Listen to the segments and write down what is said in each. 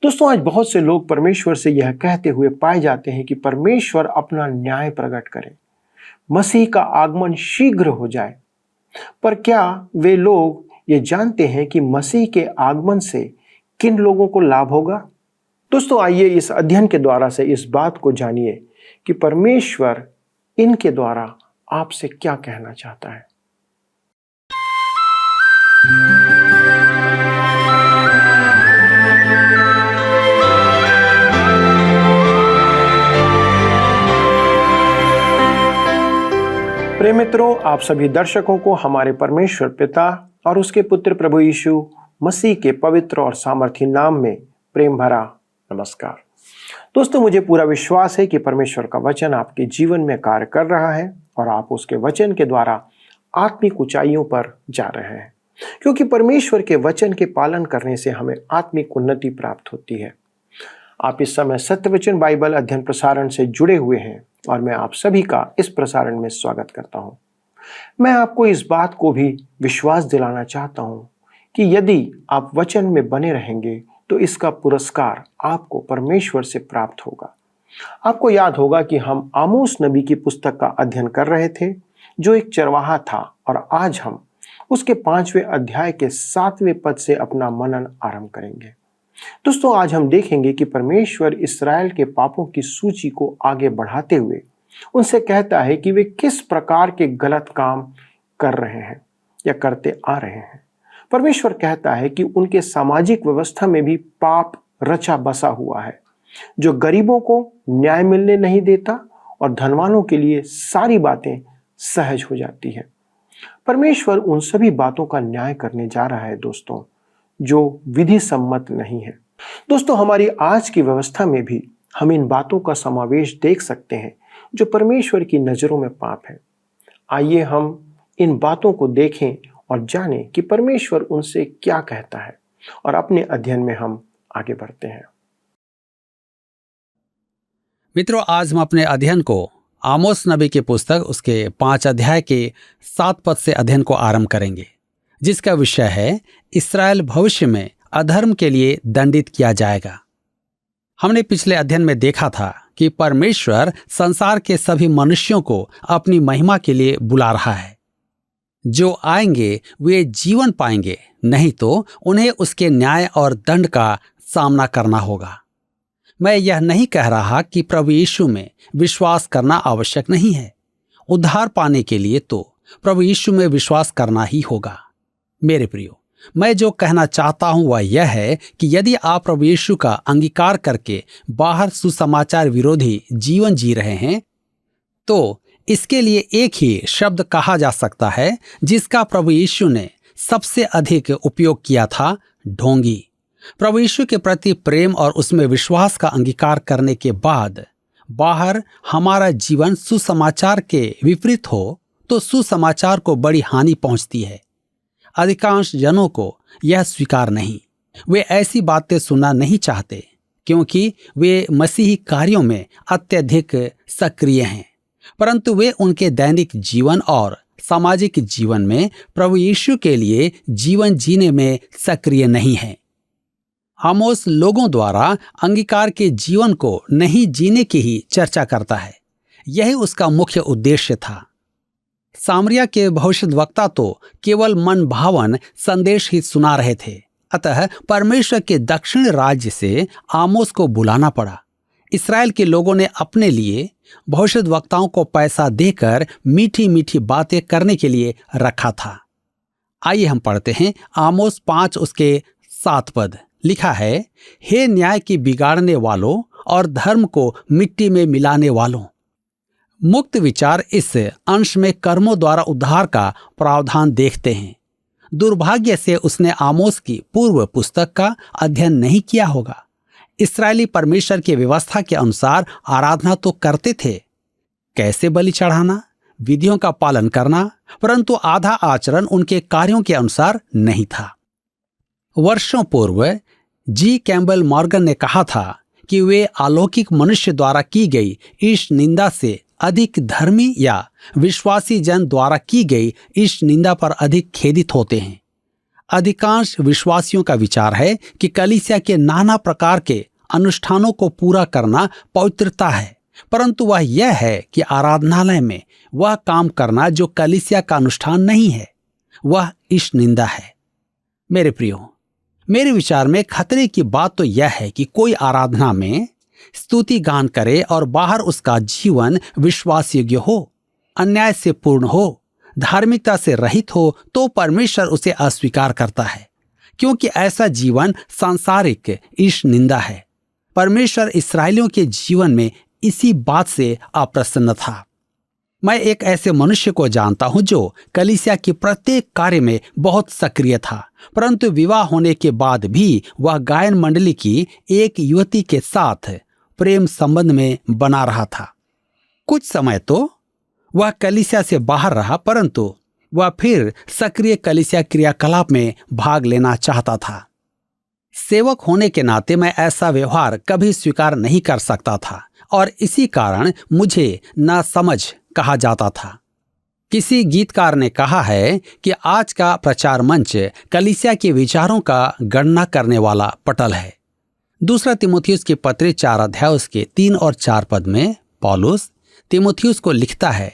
दोस्तों, आज बहुत से लोग परमेश्वर से यह कहते हुए पाए जाते हैं कि परमेश्वर अपना न्याय प्रकट करे, मसीह का आगमन शीघ्र हो जाए। पर क्या वे लोग ये जानते हैं कि मसीह के आगमन से किन लोगों को लाभ होगा? दोस्तों, आइए इस अध्ययन के द्वारा से इस बात को जानिए कि परमेश्वर इनके द्वारा आपसे क्या कहना चाहता है। प्रिय मित्रों, आप सभी दर्शकों को हमारे परमेश्वर पिता और उसके पुत्र प्रभु यीशु मसीह के पवित्र और सामर्थी नाम में प्रेम भरा नमस्कार। दोस्तों, मुझे पूरा विश्वास है कि परमेश्वर का वचन आपके जीवन में कार्य कर रहा है और आप उसके वचन के द्वारा आत्मिक ऊंचाइयों पर जा रहे हैं, क्योंकि परमेश्वर के वचन के पालन करने से हमें आत्मिक उन्नति प्राप्त होती है। आप इस समय सत्य वचन बाइबल अध्ययन प्रसारण से जुड़े हुए हैं और मैं आप सभी का इस प्रसारण में स्वागत करता हूं। मैं आपको इस बात को भी विश्वास दिलाना चाहता हूं कि यदि आप वचन में बने रहेंगे तो इसका पुरस्कार आपको परमेश्वर से प्राप्त होगा। आपको याद होगा कि हम आमोस नबी की पुस्तक का अध्ययन कर रहे थे, जो एक चरवाहा था, और आज हम उसके 5वें अध्याय के 7वें पद से अपना मनन आरंभ करेंगे। दोस्तों, आज हम देखेंगे कि परमेश्वर इस्राएल के पापों की सूची को आगे बढ़ाते हुए उनसे कहता है कि वे किस प्रकार के गलत काम कर रहे हैं या करते आ रहे हैं। परमेश्वर कहता है कि उनके सामाजिक व्यवस्था में भी पाप रचा बसा हुआ है, जो गरीबों को न्याय मिलने नहीं देता और धनवानों के लिए सारी बातें सहज हो जाती है। परमेश्वर उन सभी बातों का न्याय करने जा रहा है दोस्तों, जो विधि सम्मत नहीं है। दोस्तों, हमारी आज की व्यवस्था में भी हम इन बातों का समावेश देख सकते हैं जो परमेश्वर की नजरों में पाप है। आइए हम इन बातों को देखें और जानें कि परमेश्वर उनसे क्या कहता है, और अपने अध्ययन में हम आगे बढ़ते हैं। मित्रों, आज हम अपने अध्ययन को आमोस नबी की पुस्तक उसके 5 अध्याय के 7 पद से अध्ययन को आरंभ करेंगे, जिसका विषय है इस्राएल भविष्य में अधर्म के लिए दंडित किया जाएगा। हमने पिछले अध्ययन में देखा था कि परमेश्वर संसार के सभी मनुष्यों को अपनी महिमा के लिए बुला रहा है। जो आएंगे वे जीवन पाएंगे, नहीं तो उन्हें उसके न्याय और दंड का सामना करना होगा। मैं यह नहीं कह रहा कि प्रभु यीशु में विश्वास करना आवश्यक नहीं है। उद्धार पाने के लिए तो प्रभु यीशु में विश्वास करना ही होगा। मेरे प्रियो, मैं जो कहना चाहता हूं वह यह है कि यदि आप प्रभु यीशु का अंगीकार करके बाहर सुसमाचार विरोधी जीवन जी रहे हैं, तो इसके लिए एक ही शब्द कहा जा सकता है जिसका प्रभु यीशु ने सबसे अधिक उपयोग किया था, ढोंगी। प्रभु यीशु के प्रति प्रेम और उसमें विश्वास का अंगीकार करने के बाद बाहर हमारा जीवन सुसमाचार के विपरीत हो तो सुसमाचार को बड़ी हानि पहुंचती है। अधिकांश जनों को यह स्वीकार नहीं। वे ऐसी बातें सुनना नहीं चाहते क्योंकि वे मसीही कार्यों में अत्यधिक सक्रिय हैं, परंतु वे उनके दैनिक जीवन और सामाजिक जीवन में प्रभु यीशु के लिए जीवन जीने में सक्रिय नहीं हैं। आमोस लोगों द्वारा अंगीकार के जीवन को नहीं जीने की ही चर्चा करता है। यही उसका मुख्य उद्देश्य था। सामरिया के भविष्यद्वक्ता तो केवल मन भावन संदेश ही सुना रहे थे, अतः परमेश्वर के दक्षिण राज्य से आमोस को बुलाना पड़ा। इस्राएल के लोगों ने अपने लिए भविष्यद्वक्ताओं को पैसा देकर मीठी मीठी बातें करने के लिए रखा था। आइए हम पढ़ते हैं आमोस 5 उसके 7 पद। लिखा है, हे न्याय की बिगाड़ने वालों और धर्म को मिट्टी में मिलाने वालों। मुक्त विचार इस अंश में कर्मों द्वारा उद्धार का प्रावधान देखते हैं। दुर्भाग्य से उसने आमोस की पूर्व पुस्तक का अध्ययन नहीं किया होगा। इस्राएली परमेश्वर की व्यवस्था के अनुसार आराधना तो करते थे, कैसे बलि चढ़ाना, विधियों का पालन करना, परंतु आधा आचरण उनके कार्यों के अनुसार नहीं था। वर्षों पूर्व जी कैम्बल मॉर्गन ने कहा था कि वे अलौकिक मनुष्य द्वारा की गई ईश निंदा से अधिक धर्मी या विश्वासी जन द्वारा की गई ईश निंदा पर अधिक खेदित होते हैं। अधिकांश विश्वासियों का विचार है कि कलीसिया के नाना प्रकार के अनुष्ठानों को पूरा करना पवित्रता है, परंतु वह यह है कि आराधनालय में वह काम करना जो कलीसिया का अनुष्ठान नहीं है, वह ईश निंदा है। मेरे प्रियो, मेरे विचार में खतरे की बात तो यह है कि कोई आराधना में स्तुति गान करे और बाहर उसका जीवन विश्वास योग्य हो, अन्याय से पूर्ण हो, धार्मिकता से रहित हो, तो परमेश्वर उसे अस्वीकार करता है, क्योंकि ऐसा जीवन सांसारिक ईश निंदा है। परमेश्वर इस्राएलियों के जीवन में इसी बात से अप्रसन्न था। मैं एक ऐसे मनुष्य को जानता हूं जो कलीसिया के प्रत्येक कार्य में बहुत सक्रिय था, परंतु विवाह होने के बाद भी वह गायन मंडली की एक युवती के साथ प्रेम संबंध में बना रहा था। कुछ समय तो वह कलीसिया से बाहर रहा, परंतु वह फिर सक्रिय कलीसिया क्रियाकलाप में भाग लेना चाहता था। सेवक होने के नाते मैं ऐसा व्यवहार कभी स्वीकार नहीं कर सकता था और इसी कारण मुझे नासमझ कहा जाता था। किसी गीतकार ने कहा है कि आज का प्रचार मंच कलीसिया के विचारों का गणना करने वाला पटल है। दूसरा तीमुथियुस की पत्री 4 अध्याय उसके 3 और 4 पद में पौलुस तीमुथियुस को लिखता है,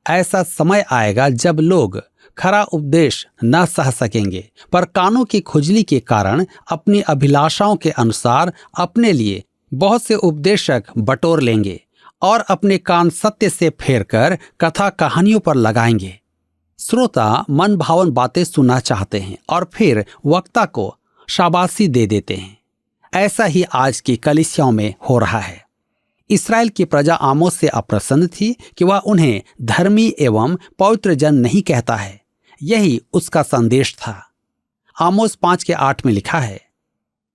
ऐसा समय आएगा जब लोग खरा उपदेश न सह सकेंगे, पर कानों की खुजली के कारण अपनी अभिलाषाओं के अनुसार अपने लिए बहुत से उपदेशक बटोर लेंगे और अपने कान सत्य से फेरकर कथा कहानियों पर लगाएंगे। श्रोता मन भावन बातें सुनना चाहते हैं और फिर वक्ता को शाबाशी दे देते हैं। ऐसा ही आज की कलीसियाओं में हो रहा है। इस्राएल की प्रजा आमोस से अप्रसन्न थी कि वह उन्हें धर्मी एवं पवित्र जन नहीं कहता है। यही उसका संदेश था। आमोस 5:8 में लिखा है,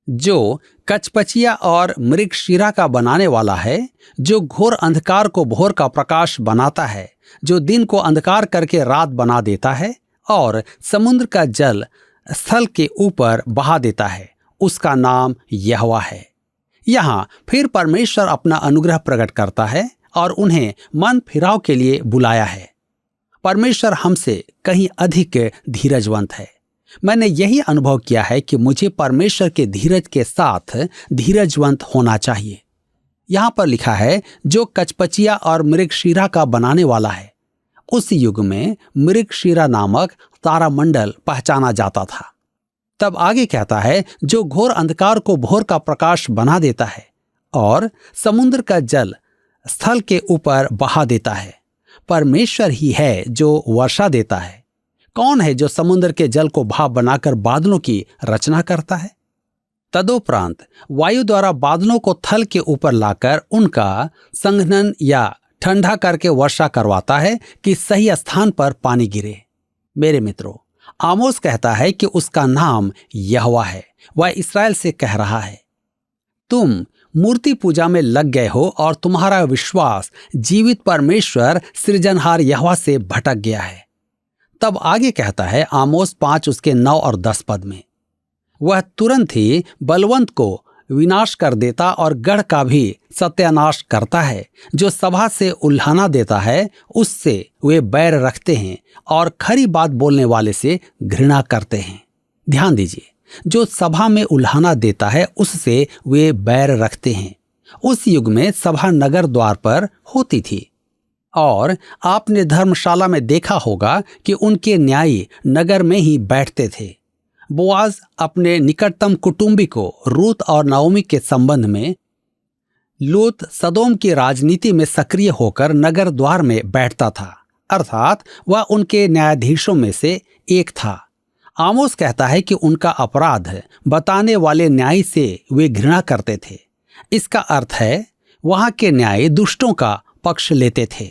जो कचपचिया और मृगशिरा का बनाने वाला है, जो घोर अंधकार को भोर का प्रकाश बनाता है, जो दिन को अंधकार करके रात बना देता है और समुद्र का जल स्थल के ऊपर बहा देता है, उसका नाम यहोवा है। यहाँ फिर परमेश्वर अपना अनुग्रह प्रकट करता है और उन्हें मन फिराव के लिए बुलाया है। परमेश्वर हमसे कहीं अधिक धीरजवंत है। मैंने यही अनुभव किया है कि मुझे परमेश्वर के धीरज के साथ धीरजवंत होना चाहिए। यहाँ पर लिखा है, जो कचपचिया और मृगशिरा का बनाने वाला है। उस युग में मृगशिरा नामक तारामंडल पहचाना जाता था। तब आगे कहता है, जो घोर अंधकार को भोर का प्रकाश बना देता है और समुद्र का जल स्थल के ऊपर बहा देता है। परमेश्वर ही है जो वर्षा देता है। कौन है जो समुद्र के जल को भाप बनाकर बादलों की रचना करता है? तदोपरांत वायु द्वारा बादलों को थल के ऊपर लाकर उनका संघनन या ठंडा करके वर्षा करवाता है कि सही स्थान पर पानी गिरे। मेरे मित्रों, आमोस कहता है कि उसका नाम यहोवा है। वह इस्राएल से कह रहा है, तुम मूर्ति पूजा में लग गए हो और तुम्हारा विश्वास जीवित परमेश्वर सृजनहार यहोवा से भटक गया है। तब आगे कहता है आमोस 5 उसके 9 और 10 पद में, वह तुरंत ही बलवंत को विनाश कर देता और गढ़ का भी सत्यानाश करता है। जो सभा से उल्हाना देता है उससे वे बैर रखते हैं और खरी बात बोलने वाले से घृणा करते हैं। ध्यान दीजिए, जो सभा में उल्हाना देता है उससे वे बैर रखते हैं। उस युग में सभा नगर द्वार पर होती थी और आपने धर्मशाला में देखा होगा कि उनके न्यायी नगर में ही बैठते थे। बोआज अपने निकटतम कुटुंबी को रूत और नाओमी के संबंध में लूत सदोम की राजनीति में सक्रिय होकर नगर द्वार में बैठता था, अर्थात वह उनके न्यायाधीशों में से एक था। आमोस कहता है कि उनका अपराध बताने वाले न्याय से वे घृणा करते थे। इसका अर्थ है वहां के न्याय दुष्टों का पक्ष लेते थे।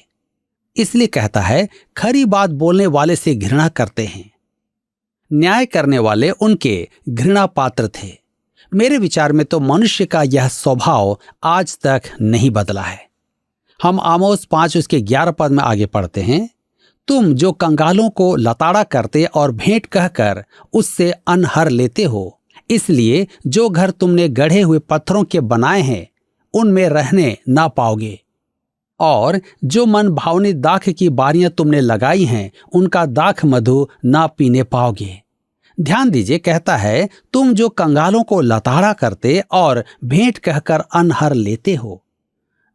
इसलिए कहता है खरी बात बोलने वाले से घृणा करते हैं। न्याय करने वाले उनके घृणा पात्र थे। मेरे विचार में तो मनुष्य का यह स्वभाव आज तक नहीं बदला है। हम आमोस 5 उसके 11 पद में आगे पढ़ते हैं, तुम जो कंगालों को लताड़ा करते और भेंट कहकर उससे अन्न हर लेते हो, इसलिए जो घर तुमने गढ़े हुए पत्थरों के बनाए हैं उनमें रहने ना पाओगे, और जो मन भावनी दाख की बारियां तुमने लगाई हैं उनका दाख मधु ना पीने पाओगे। ध्यान दीजिए, कहता है, तुम जो कंगालों को लताड़ा करते और भेंट कहकर अनहर लेते हो।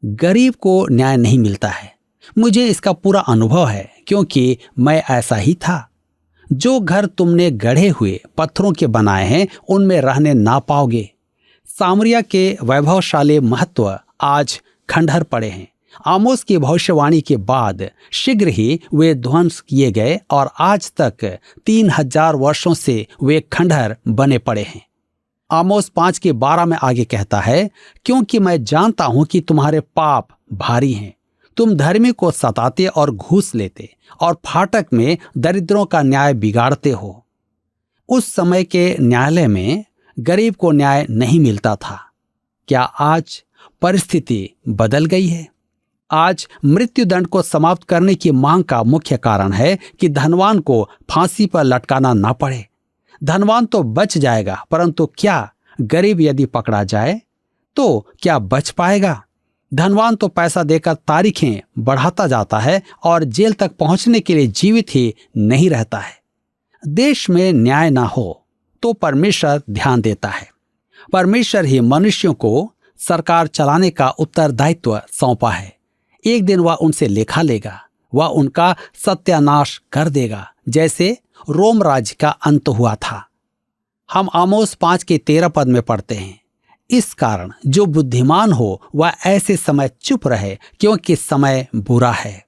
गरीब को न्याय नहीं मिलता है। मुझे इसका पूरा अनुभव है, क्योंकि मैं ऐसा ही था। जो घर तुमने गढ़े हुए पत्थरों के बनाए हैं, उनमें रहने ना पाओगे। सामरिया के वैभवशाली महत्व आज खंडहर पड़े हैं। आमोस की भविष्यवाणी के बाद शीघ्र ही वे ध्वंस किए गए और आज तक 3000 वर्षों से वे खंडहर बने पड़े हैं। आमोस 5:12 में आगे कहता है, क्योंकि मैं जानता हूं कि तुम्हारे पाप भारी हैं। तुम धर्मी को सताते और घूस लेते और फाटक में दरिद्रों का न्याय बिगाड़ते हो। उस समय के न्यायालय में गरीब को न्याय नहीं मिलता था। क्या आज परिस्थिति बदल गई है? आज मृत्युदंड को समाप्त करने की मांग का मुख्य कारण है कि धनवान को फांसी पर लटकाना ना पड़े। धनवान तो बच जाएगा, परंतु क्या गरीब यदि पकड़ा जाए तो क्या बच पाएगा? धनवान तो पैसा देकर तारीखें बढ़ाता जाता है और जेल तक पहुंचने के लिए जीवित ही नहीं रहता है। देश में न्याय ना हो तो परमेश्वर ध्यान देता है। परमेश्वर ही मनुष्यों को सरकार चलाने का उत्तरदायित्व सौंपा है। एक दिन वह उनसे लेखा लेगा। वह उनका सत्यानाश कर देगा, जैसे रोम राज्य का अंत हुआ था। हम आमोस 5:13 में पढ़ते हैं, इस कारण जो बुद्धिमान हो वह ऐसे समय चुप रहे, क्योंकि समय बुरा है।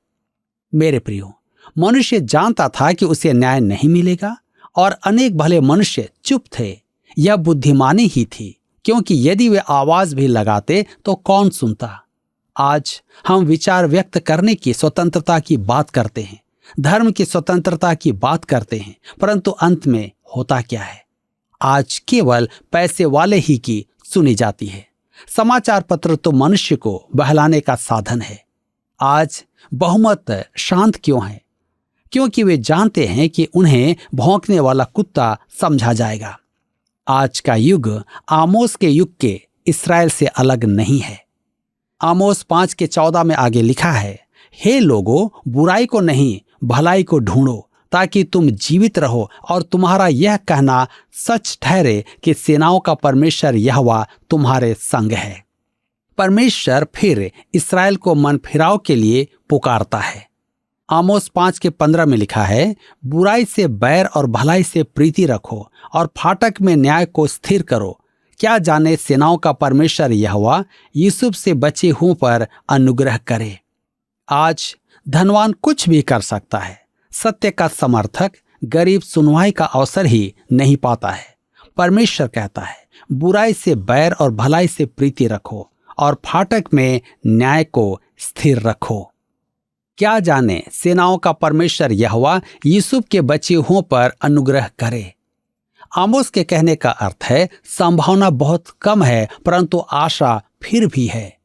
मेरे प्रियो, मनुष्य जानता था कि उसे न्याय नहीं मिलेगा और अनेक भले मनुष्य चुप थे। यह बुद्धिमानी ही थी, क्योंकि यदि वे आवाज भी लगाते तो कौन सुनता। आज हम विचार व्यक्त करने की स्वतंत्रता की बात करते हैं, धर्म की स्वतंत्रता की बात करते हैं, परंतु अंत में होता क्या है? आज केवल पैसे वाले ही की सुनी जाती है। समाचार पत्र तो मनुष्य को बहलाने का साधन है। आज बहुमत शांत क्यों है? क्योंकि वे जानते हैं कि उन्हें भौंकने वाला कुत्ता समझा जाएगा। आज का युग आमोस के युग के इस्राएल से अलग नहीं है। आमोस 5:14 में आगे लिखा है, हे लोगों, बुराई को नहीं भलाई को ढूंढो, ताकि तुम जीवित रहो और तुम्हारा यह कहना सच ठहरे कि सेनाओं का परमेश्वर यहोवा तुम्हारे संग है। परमेश्वर फिर इस्राएल को मन फिराव के लिए पुकारता है। आमोस 5:15 में लिखा है, बुराई से बैर और भलाई से प्रीति रखो और फाटक में न्याय को स्थिर करो। क्या जाने सेनाओं का परमेश्वर यहोवा यूसुफ से बचे हुओं पर अनुग्रह करे। आज धनवान कुछ भी कर सकता है। सत्य का समर्थक गरीब सुनवाई का अवसर ही नहीं पाता है। परमेश्वर कहता है, बुराई से बैर और भलाई से प्रीति रखो और फाटक में न्याय को स्थिर रखो। क्या जाने सेनाओं का परमेश्वर यहोवा यूसुफ के बचे हुओं पर अनुग्रह करे। आमोस के कहने का अर्थ है, संभावना बहुत कम है, परंतु आशा फिर भी है।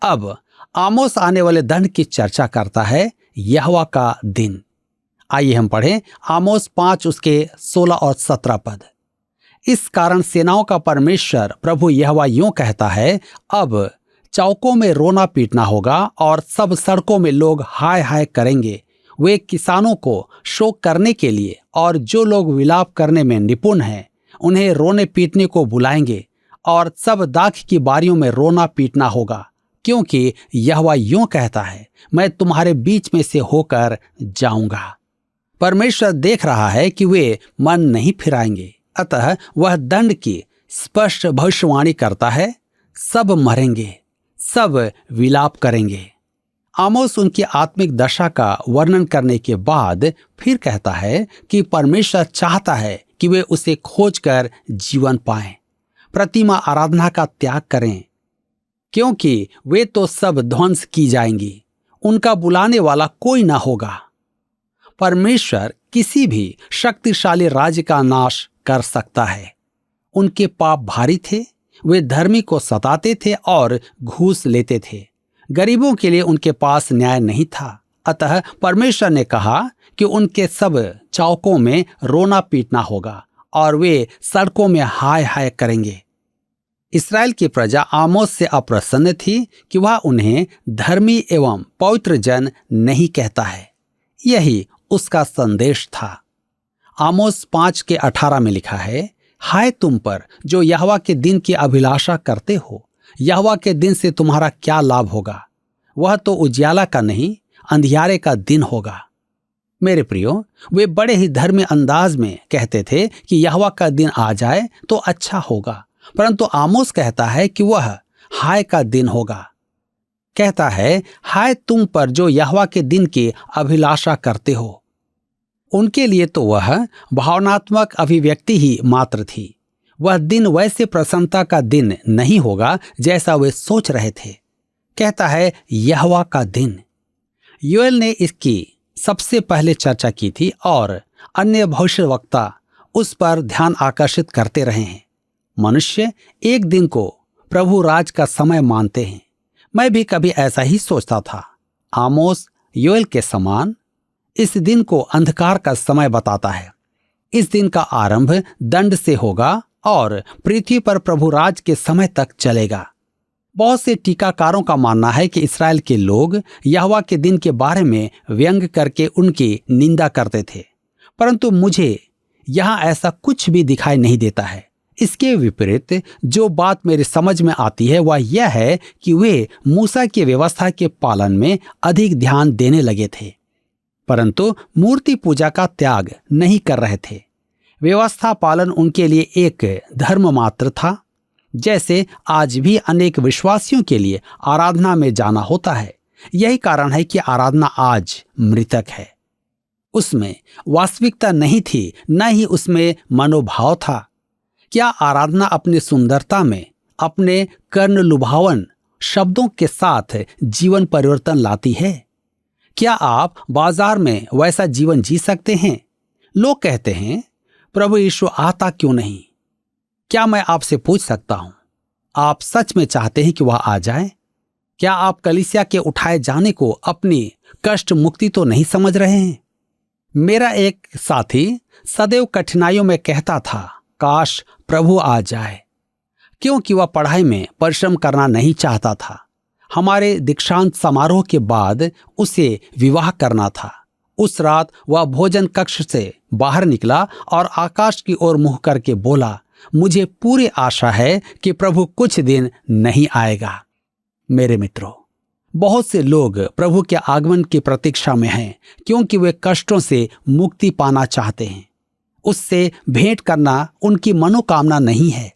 अब आमोस आने वाले दंड की चर्चा करता है, यहोवा का दिन। आइए हम पढ़ें आमोस 5:16 और 17 पद। इस कारण सेनाओं का परमेश्वर प्रभु यहोवा यूं कहता है, अब चौकों में रोना पीटना होगा और सब सड़कों में लोग हाय हाय करेंगे। वे किसानों को शोक करने के लिए और जो लोग विलाप करने में निपुण हैं उन्हें रोने पीटने को बुलाएंगे और सब दाख की बारियों में रोना पीटना होगा, क्योंकि यहोवा यूं कहता है, मैं तुम्हारे बीच में से होकर जाऊंगा। परमेश्वर देख रहा है कि वे मन नहीं फिराएंगे, अतः वह दंड की स्पष्ट भविष्यवाणी करता है। सब मरेंगे, सब विलाप करेंगे। आमोस उनकी आत्मिक दशा का वर्णन करने के बाद फिर कहता है कि परमेश्वर चाहता है कि वे उसे खोजकर जीवन पाएं, प्रतिमा आराधना का त्याग करें, क्योंकि वे तो सब ध्वंस की जाएंगी। उनका बुलाने वाला कोई ना होगा। परमेश्वर किसी भी शक्तिशाली राज्य का नाश कर सकता है। उनके पाप भारी थे, वे धर्मी को सताते थे और घूस लेते थे। गरीबों के लिए उनके पास न्याय नहीं था, अतः परमेश्वर ने कहा कि उनके सब चौकों में रोना पीटना होगा और वे सड़कों में हाय हाय करेंगे। इस्राएल की प्रजा आमोस से अप्रसन्न थी कि वह उन्हें धर्मी एवं पवित्र जन नहीं कहता है। यही उसका संदेश था। आमोस 5:18 में लिखा है, हाय तुम पर जो यहोवा के दिन की अभिलाषा करते हो, यहोवा के दिन से तुम्हारा क्या लाभ होगा? वह तो उजियाला का नहीं, अंधियारे का दिन होगा। मेरे प्रियो, वे बड़े ही धर्मी अंदाज में कहते थे कि यहोवा का दिन आ जाए तो अच्छा होगा, परंतु आमोस कहता है कि वह हाय का दिन होगा। कहता है, हाय तुम पर जो यहोवा के दिन की अभिलाषा करते हो। उनके लिए तो वह भावनात्मक अभिव्यक्ति ही मात्र थी। वह दिन वैसे प्रसन्नता का दिन नहीं होगा जैसा वे सोच रहे थे। कहता है, यहोवा का दिन। योएल ने इसकी सबसे पहले चर्चा की थी और अन्य भविष्यवक्ता उस पर ध्यान आकर्षित करते रहे हैं। मनुष्य एक दिन को प्रभु राज का समय मानते हैं। मैं भी कभी ऐसा ही सोचता था। आमोस योएल के समान इस दिन को अंधकार का समय बताता है। इस दिन का आरंभ दंड से होगा और पृथ्वी पर प्रभु राज के समय तक चलेगा। बहुत से टीकाकारों का मानना है कि इस्राएल के लोग यहोवा के दिन के बारे में व्यंग करके उनकी निंदा करते थे, परंतु मुझे यहां ऐसा कुछ भी दिखाई नहीं देता है। इसके विपरीत जो बात मेरी समझ में आती है वह यह है कि वे मूसा की व्यवस्था के पालन में अधिक ध्यान देने लगे थे, परंतु मूर्ति पूजा का त्याग नहीं कर रहे थे। व्यवस्था पालन उनके लिए एक धर्म मात्र था, जैसे आज भी अनेक विश्वासियों के लिए आराधना में जाना होता है। यही कारण है कि आराधना आज मृतक है। उसमें वास्तविकता नहीं थी, न ही उसमें मनोभाव था। क्या आराधना अपनी सुंदरता में अपने कर्ण लुभावन शब्दों के साथ जीवन परिवर्तन लाती है? क्या आप बाजार में वैसा जीवन जी सकते हैं? लोग कहते हैं, प्रभु यीशु आता क्यों नहीं? क्या मैं आपसे पूछ सकता हूं, आप सच में चाहते हैं कि वह आ जाए? क्या आप कलीसिया के उठाए जाने को अपनी कष्ट मुक्ति तो नहीं समझ रहे हैं? मेरा एक साथी सदैव कठिनाइयों में कहता था, काश प्रभु आ जाए, क्योंकि वह पढ़ाई में परिश्रम करना नहीं चाहता था। हमारे दीक्षांत समारोह के बाद उसे विवाह करना था। उस रात वह भोजन कक्ष से बाहर निकला और आकाश की ओर मुंह करके बोला, मुझे पूरी आशा है कि प्रभु कुछ दिन नहीं आएगा। मेरे मित्रों, बहुत से लोग प्रभु के आगमन की प्रतीक्षा में हैं, क्योंकि वे कष्टों से मुक्ति पाना चाहते हैं। उससे भेंट करना उनकी मनोकामना नहीं है।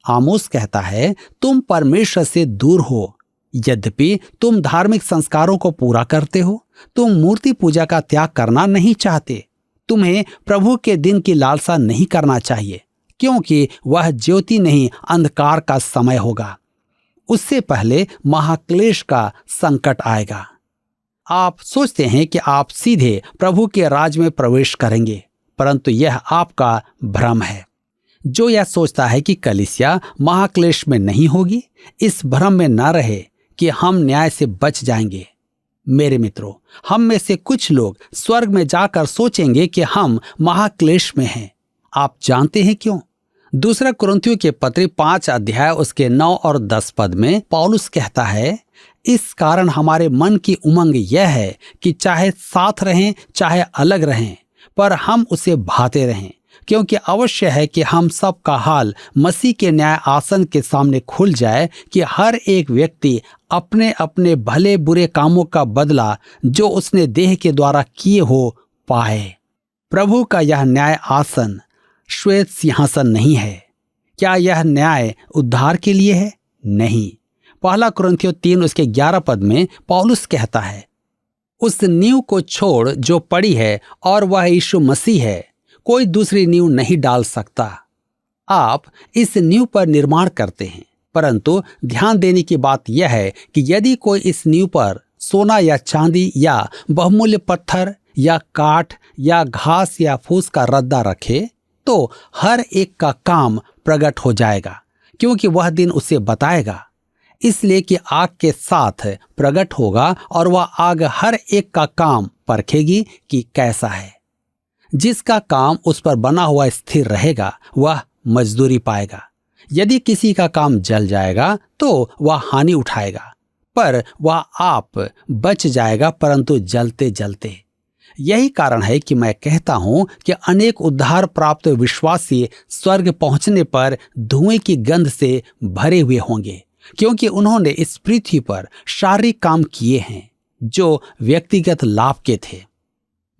आमोस कहता है, तुम परमेश्वर से दूर हो, यद्यपि तुम धार्मिक संस्कारों को पूरा करते हो। तुम मूर्ति पूजा का त्याग करना नहीं चाहते। तुम्हें प्रभु के दिन की लालसा नहीं करना चाहिए, क्योंकि वह ज्योति नहीं अंधकार का समय होगा। उससे पहले महाक्लेश का संकट आएगा। आप सोचते हैं कि आप सीधे प्रभु के राज में प्रवेश करेंगे, परंतु यह आपका भ्रम है। जो यह सोचता है कि कलीसिया महाक्लेश में नहीं होगी, इस भ्रम में न रहे कि हम न्याय से बच जाएंगे। मेरे मित्रों, हम में से कुछ लोग स्वर्ग में जाकर सोचेंगे कि हम महाक्लेश में हैं। आप जानते हैं क्यों? दूसरा कुरिन्थियों के पत्र 5 उसके 9 और 10 पद में पौलुस कहता है, इस कारण हमारे मन की उमंग यह है कि चाहे साथ रहें चाहे अलग रहें, पर हम उसे भाते रहें, क्योंकि अवश्य है कि हम सब का हाल मसीह के न्याय आसन के सामने खुल जाए कि हर एक व्यक्ति अपने अपने भले बुरे कामों का बदला जो उसने देह के द्वारा किए हो पाए। प्रभु का यह न्याय आसन श्वेत सिंहासन नहीं है। क्या यह न्याय उद्धार के लिए है? नहीं। पहला कुरिन्थियों 3 उसके 11 पद में पौलुस कहता है, उस नींव को छोड़ जो पड़ी है और वह यीशु मसीह है, कोई दूसरी नींव नहीं डाल सकता। आप इस नींव पर निर्माण करते हैं, परंतु ध्यान देने की बात यह है कि यदि कोई इस नींव पर सोना या चांदी या बहुमूल्य पत्थर या काठ या घास या फूस का रद्दा रखे, तो हर एक का काम प्रकट हो जाएगा, क्योंकि वह दिन उसे बताएगा। इसलिए कि आग के साथ प्रकट होगा और वह आग हर एक का काम परखेगी कि कैसा है। जिसका काम उस पर बना हुआ स्थिर रहेगा वह मजदूरी पाएगा। यदि किसी का काम जल जाएगा तो वह हानि उठाएगा, पर वह आप बच जाएगा, परंतु जलते जलते। यही कारण है कि मैं कहता हूं कि अनेक उद्धार प्राप्त विश्वासी स्वर्ग पहुंचने पर धुएं की गंध से भरे हुए होंगे, क्योंकि उन्होंने इस पृथ्वी पर शारीरिक काम किए हैं जो व्यक्तिगत लाभ के थे।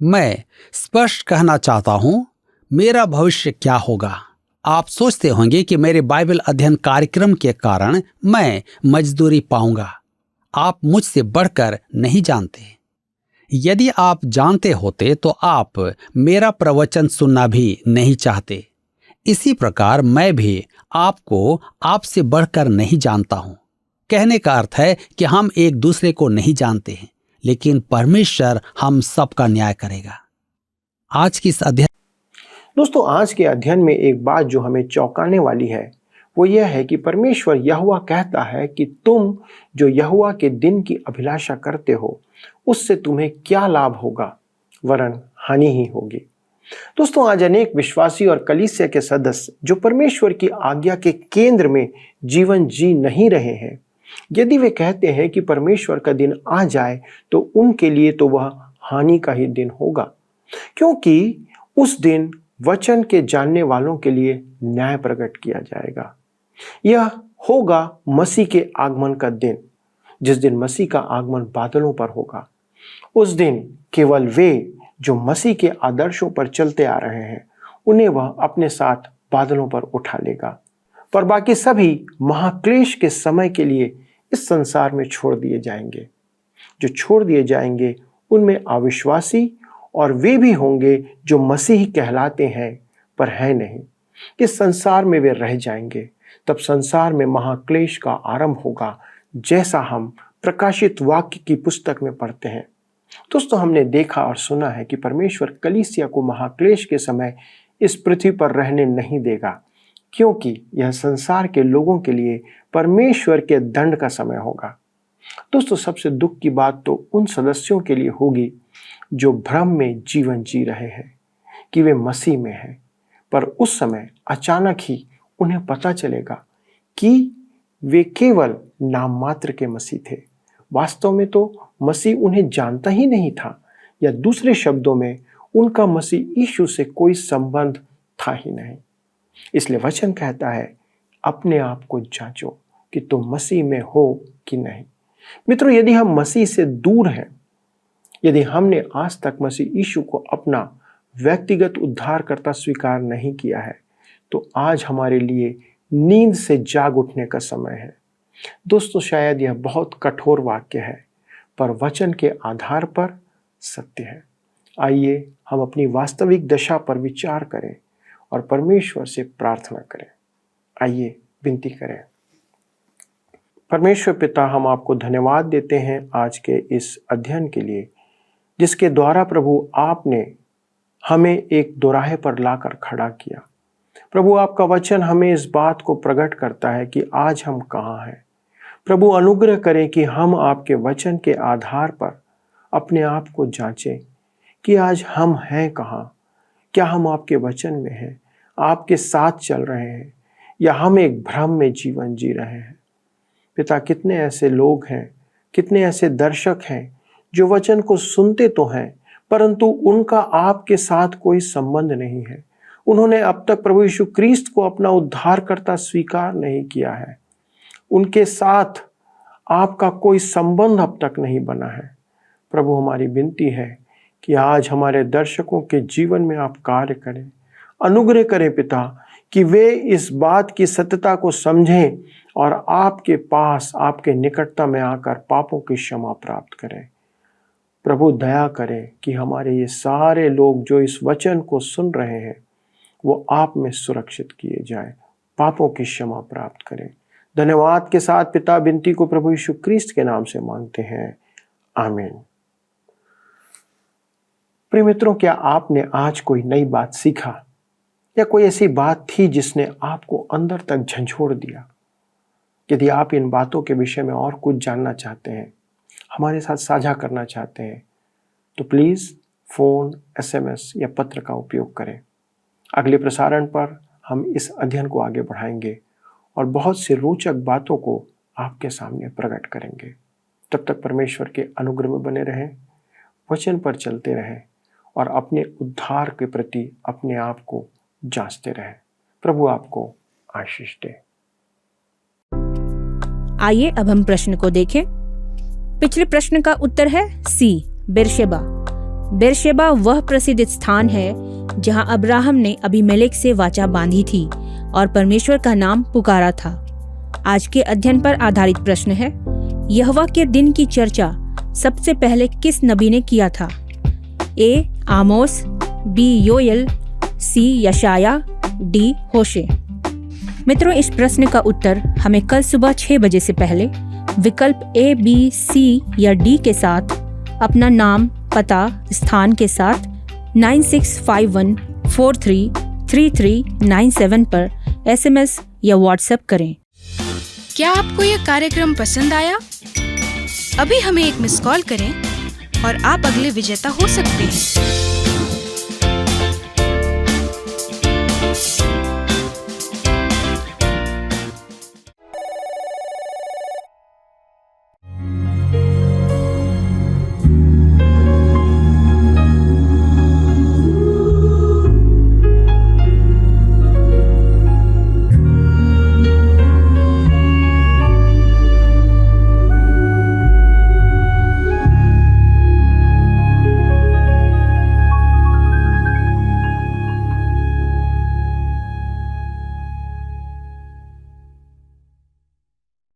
मैं स्पष्ट कहना चाहता हूं, मेरा भविष्य क्या होगा। आप सोचते होंगे कि मेरे बाइबल अध्ययन कार्यक्रम के कारण मैं मजदूरी पाऊंगा। आप मुझसे बढ़कर नहीं जानते। यदि आप जानते होते तो आप मेरा प्रवचन सुनना भी नहीं चाहते। इसी प्रकार मैं भी आपको आपसे बढ़कर नहीं जानता हूं। कहने का अर्थ है कि हम एक दूसरे को नहीं जानते हैं, लेकिन परमेश्वर हम सबका न्याय करेगा। आज की इस अध्ययन दोस्तों, आज के अध्ययन में एक बात जो हमें चौंकाने वाली है वो यह है कि परमेश्वर यहोवा कहता है कि तुम जो यहोवा के दिन की अभिलाषा करते हो उससे तुम्हें क्या लाभ होगा, वरन हानि ही होगी। दोस्तों, आज अनेक विश्वासी और कलीसिया के सदस्य जो परमेश्वर की आज्ञा के केंद्र में जीवन जी नहीं रहे हैं, यदि वे कहते हैं कि परमेश्वर का दिन आ जाए तो उनके लिए तो वह हानि का ही दिन होगा, क्योंकि उस दिन वचन के जानने वालों के लिए न्याय प्रकट किया जाएगा। यह होगा मसीह के आगमन का दिन, जिस दिन मसीह का आगमन बादलों पर होगा। उस दिन केवल वे जो मसीह के आदर्शों पर चलते आ रहे हैं उन्हें वह अपने साथ बादलों पर उठा लेगा, पर बाकी सभी महाक्लेश के समय के लिए इस संसार में छोड़ दिए जाएंगे। जो छोड़ दिए जाएंगे उनमें अविश्वासी और वे भी होंगे जो मसीही कहलाते हैं पर हैं नहीं। इस संसार में वे रह जाएंगे। तब संसार में महाक्लेश का आरंभ होगा, जैसा हम प्रकाशित वाक्य की पुस्तक में पढ़ते हैं। दोस्तों, हमने देखा और सुना है कि परमेश्वर कलीसिया को महाक्लेश के समय इस पृथ्वी पर रहने नहीं देगा, क्योंकि यह संसार के लोगों के लिए परमेश्वर के दंड का समय होगा। दोस्तों, सबसे दुख की बात तो उन सदस्यों के लिए होगी जो भ्रम में जीवन जी रहे हैं कि वे मसीह में हैं, पर उस समय अचानक ही उन्हें पता चलेगा कि वे केवल नाम मात्र के मसीह थे। वास्तव में तो मसीह उन्हें जानता ही नहीं था, या दूसरे शब्दों में उनका मसीह यीशु से कोई संबंध था ही नहीं। इसलिए वचन कहता है, अपने आप को जांचो कि तुम मसीह में हो कि नहीं। मित्रों, यदि हम मसीह से दूर हैं, यदि हमने आज तक मसीह यीशु को अपना व्यक्तिगत उद्धारकर्ता स्वीकार नहीं किया है, तो आज हमारे लिए नींद से जाग उठने का समय है। दोस्तों, शायद यह बहुत कठोर वाक्य है, पर वचन के आधार पर सत्य है। आइए हम अपनी वास्तविक दशा पर विचार करें और परमेश्वर से प्रार्थना करें। आइए विनती करें। परमेश्वर पिता, हम आपको धन्यवाद देते हैं आज के इस अध्ययन के लिए, जिसके द्वारा प्रभु आपने हमें एक दोराहे पर लाकर खड़ा किया। प्रभु, आपका वचन हमें इस बात को प्रकट करता है कि आज हम कहाँ हैं। प्रभु, अनुग्रह करें कि हम आपके वचन के आधार पर अपने आप को जांचें कि आज हम हैं कहाँ। क्या हम आपके वचन में हैं, आपके साथ चल रहे हैं, या हम एक भ्रम में जीवन जी रहे हैं। पिता, कितने ऐसे लोग हैं, कितने ऐसे दर्शक हैं जो वचन को सुनते तो हैं, परंतु उनका आपके साथ कोई संबंध नहीं है। उन्होंने अब तक प्रभु यीशु क्रिस्त को अपना उद्धारकर्ता स्वीकार नहीं किया है। उनके साथ आपका कोई संबंध अब तक नहीं बना है। प्रभु, हमारी विनती है कि आज हमारे दर्शकों के जीवन में आप कार्य करें, अनुग्रह करें पिता, कि वे इस बात की सत्यता को समझें और आपके पास, आपके निकटता में आकर पापों की क्षमा प्राप्त करें। प्रभु, दया करें कि हमारे ये सारे लोग जो इस वचन को सुन रहे हैं वो आप में सुरक्षित किए जाएं, पापों की क्षमा प्राप्त करें। धन्यवाद के साथ पिता, विनती को प्रभु यीशु क्रिस्त के नाम से मांगते हैं, आमीन। प्रिय मित्रों, क्या आपने आज कोई नई बात सीखा, या कोई ऐसी बात थी जिसने आपको अंदर तक झंझोड़ दिया? यदि आप इन बातों के विषय में और कुछ जानना चाहते हैं, हमारे साथ साझा करना चाहते हैं, तो प्लीज़ फ़ोन, SMS या पत्र का उपयोग करें। अगले प्रसारण पर हम इस अध्ययन को आगे बढ़ाएंगे और बहुत सी रोचक बातों को आपके सामने प्रकट करेंगे। तब तक परमेश्वर के अनुग्रह में बने रहें, वचन पर चलते रहें और अपने उद्धार के प्रति अपने आप को जांचते रहें। प्रभु आपको आशीष दे। आइए अब हम प्रश्न को देखें। पिछले प्रश्न का उत्तर है सी, बेरशेबा। बेरशेबा वह प्रसिद्ध स्थान है जहां अब्राहम ने अबीमेलेक से वाचा बांधी थी और परमेश्वर का नाम पुकारा था। आज के अध्ययन पर आधारित प्रश्न है, यहोवा के दिन की चर्चा सबसे पहले किस नबी ने किया था? ए आमोस, बी योएल, सी यशाया, डी होशे। मित्रों, इस प्रश्न का उत्तर हमें कल सुबह 6 बजे से पहले विकल्प ए, बी, सी या डी के साथ अपना नाम, पता, स्थान के साथ 9651433397 पर SMS या WhatsApp करें। क्या आपको यह कार्यक्रम पसंद आया? अभी हमें एक मिस कॉल करें और आप अगले विजेता हो सकते हैं।